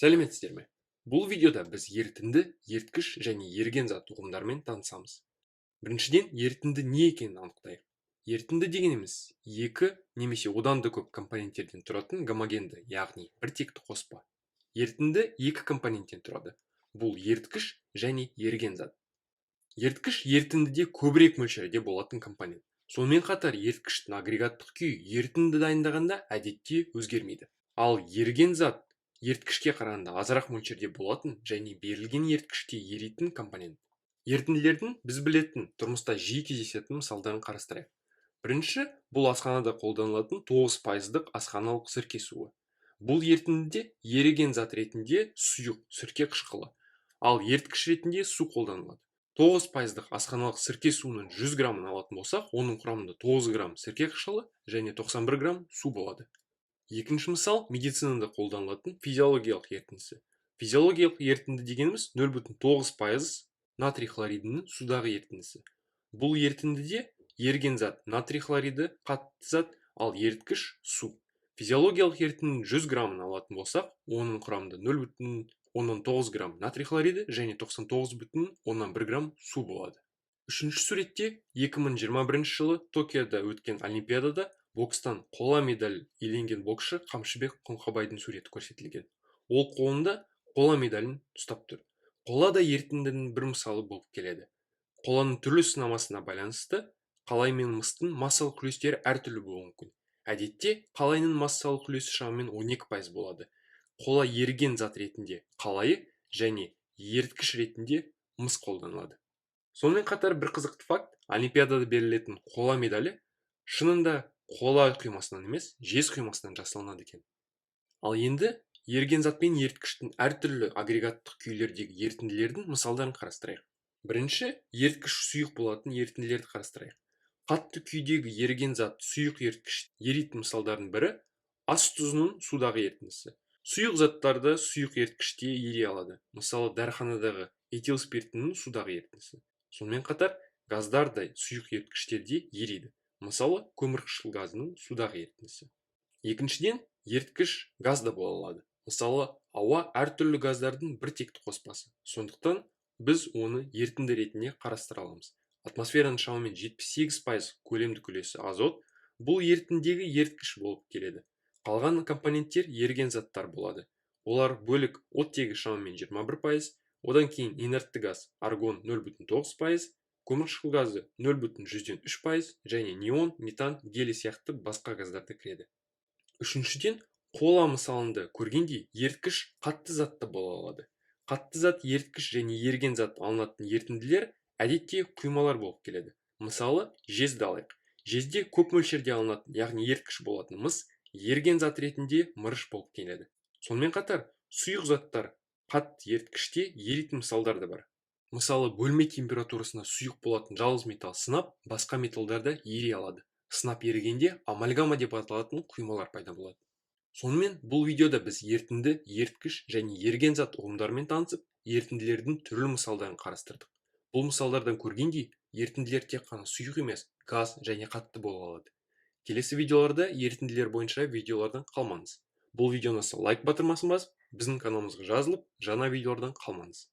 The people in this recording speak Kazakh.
Сәлеметсіздер ме? Бұл видеода біз ерітінді, еріткіш және еріген зат ұғымдарымен танысамыз. Біріншіден, ерітінді не екенін анықтайық. Ерітінді дегеніміз екі немесе одан да көп компоненттерден тұратын гомогенді, яғни біртекті қоспа. Ерітінді екі компоненттен тұрады. Бұл еріткіш және еріген зат. Еріткіш ерітіндіде көбірек мөлшерде болатын компонент. Сонымен қатар еріткіштің агрегаттық күйі ерітінді дайындағанда әдетте өзгермейді. Ал еріген зат еріткішке қарағанда азырақ мөлшерде болатын және берілген еріткіште еритін компонент. Ерітінділердің біз білетін тұрмыста жиі кездесетін мысалдарын қарастырайық. Бірінші, бұл асханада қолданылатын 9%-ық асханалық сірке суы. Бұл ерітіндіде еріген зат ретінде сұйық сірке қышқылы, ал еріткіш ретінде су қолданылады. 9%-ық асханалық сірке суының 100 грамын алатын болсақ, оның құрамында 9 грамм сірке қышқылы және 91 грамм су болады. Екінші мысал медицинада қолданылатын физиологиялық ерітіндісі. Физиологиялық ерітінді дегеніміз 0,9% натрий хлоридінің судағы ерітіндісі. Бұл ерітіндіде еріген зат натрий хлориді қатты зат, ал еріткіш су. Физиологиялық ерітіндінің 100 грамын алатын болсақ, оның құрамында 0,9 грамм натрий хлориді және 99,1 грамм су болады. Үшінші суретте 2021 жылы Токиода өткен Олимпиадада бокстан қола медаль иеленген боксшы Қамшыбек Қоңқабайдың суреті көрсетілген. Ол қолында қола медалін ұстап тұр. Қола да ерітіндінің бір мысалы болып келеді. Қоланың түрлі сынамасына байланысты қалай мен мыстың массалық үлестері әртүрлі болуы мүмкін. Әдетте қалайның массалық үлесі шамамен 12% болады. Қола еріген зат ретінде қалайы және еріткіш ретінде мыс қолданылады. Сонымен қатар бір қызықты факт, Олимпиадада берілетін қола медалі шынында қола құймасынан емес, жез құймасынан жасалынады екен. Ал енді еріген зат пен еріткіштің әртүрлі агрегаттық күйлердегі ерітінділердің мысалдарын қарастырайық. Бірінші, еріткіш сұйық болатын ерітінділерді қарастырайық. Қатты күйдегі еріген зат сұйық еріткіш еритін мысалдардың бірі ас тұзының судағы ерітіндісі. Сұйық заттарды сұйық еріткіште ери алады. Мысалы, дәріханадағы этил спиртінің судағы ерітіндісі. Сонымен қатар газдардай сұйық еріткіштерде ериді. Мысалы, көмірқышқыл газының судағы ерітіндісі. Екіншіден, еріткіш газ да бола алады. Мысалы, ауа әртүрлі газдардың біртекті қоспасы. Сондықтан біз оны ерітінді ретінде қарастыра аламыз. Атмосфераның шамамен 78% көлемдік үлесі азот, бұл ерітіндегі еріткіш болып келеді. Қалған компоненттер еріген заттар болады. Олар бөлік оттегі шамамен 21%, одан кейін инертті газ аргон 0,9%, көмірқышқыл газы 0,3% және неон, метан, гелий сияқты басқа газдарды кіреді. Үшіншіден, қола мысалында көргендей еріткіш қатты затты бола алады. Қатты зат, еріткіш және еріген зат алынатын ерітінділер әдетте құймалар болып келеді. Мысалы, жезді алайық. Жезде көп мөлшерде алынатын, яғни еріткіш болатын мыс, еріген зат ретінде мырыш болып келеді. Сонымен қатар, сұйық заттар қатты еріткіште еритін мысалдар да бар. Мысалы, бөлме температурасына сұйық болатын жалғыз металл сынап, басқа металдарда ери алады. Сынап ерігенде амальгама деп аталатын құймалар пайда болады. Сонымен бұл видеода біз ерітінді, еріткіш және еріген зат ұғымдарымен танысып, ерітінділердің түрлі мысалдарын қарастырдық. Бұл мысалдардан көргендей, ерітінділер тек қана сұйық емес, газ және қатты бола алады. Келесі видеоларда ерітінділер бойынша видеолардан қалмаңыз. Бұл видеоны лайк батырмасын басып, біздің каналымызға жазылып, жаңа видеолардан қалмаңыз.